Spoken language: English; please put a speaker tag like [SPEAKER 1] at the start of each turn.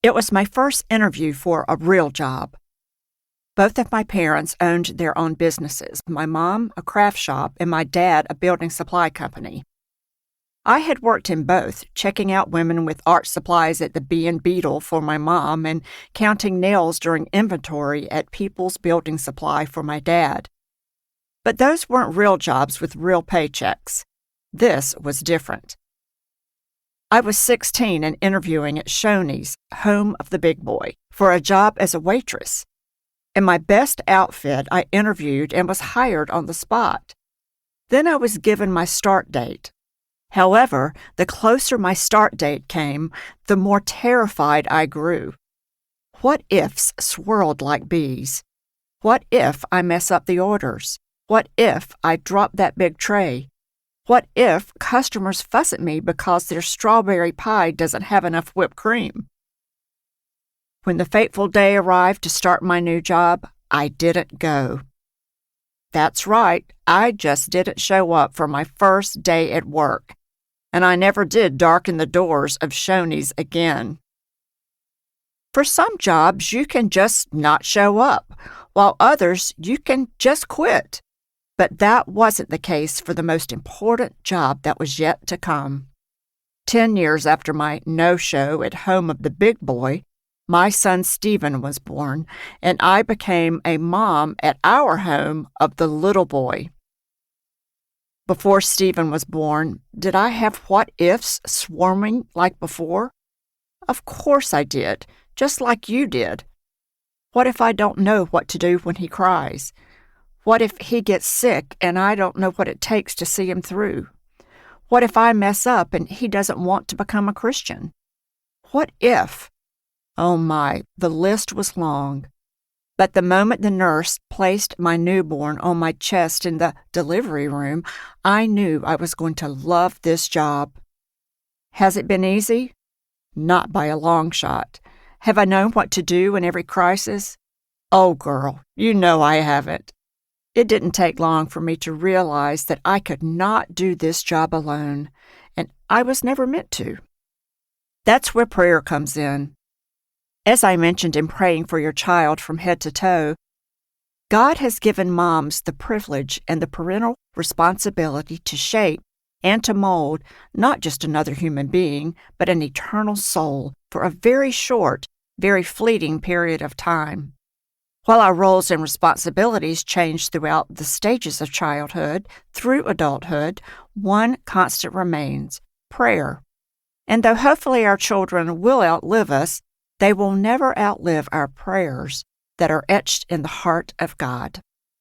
[SPEAKER 1] It was my first interview for a real job. Both of my parents owned their own businesses, my mom a craft shop and my dad a building supply company. I had worked in both, checking out women with art supplies at the Bee and Beetle for my mom and counting nails during inventory at People's Building Supply for my dad. But those weren't real jobs with real paychecks. This was different. I was 16 and interviewing at Shoney's, home of the big boy, for a job as a waitress. In my best outfit, I interviewed and was hired on the spot. Then I was given my start date. However, the closer my start date came, the more terrified I grew. What ifs swirled like bees? What if I mess up the orders? What if I drop that big tray? What if customers fuss at me because their strawberry pie doesn't have enough whipped cream? When the fateful day arrived to start my new job, I didn't go. That's right, I just didn't show up for my first day at work, and I never did darken the doors of Shoney's again. For some jobs, you can just not show up, while others, you can just quit. But that wasn't the case for the most important job that was yet to come. 10 years after my no-show at home of the big boy, my son Stephen was born, and I became a mom at our home of the little boy. Before Stephen was born, did I have what-ifs swarming like before? Of course I did, just like you did. What if I don't know what to do when he cries? What if he gets sick and I don't know what it takes to see him through? What if I mess up and he doesn't want to become a Christian? What if? Oh my, the list was long. But the moment the nurse placed my newborn on my chest in the delivery room, I knew I was going to love this job. Has it been easy? Not by a long shot. Have I known what to do in every crisis? Oh, girl, you know I haven't. It didn't take long for me to realize that I could not do this job alone, and I was never meant to. That's where prayer comes in. As I mentioned in praying for your child from head to toe, God has given moms the privilege and the parental responsibility to shape and to mold not just another human being, but an eternal soul for a very short, very fleeting period of time. While our roles and responsibilities change throughout the stages of childhood through adulthood, one constant remains: prayer. And though hopefully our children will outlive us, they will never outlive our prayers that are etched in the heart of God.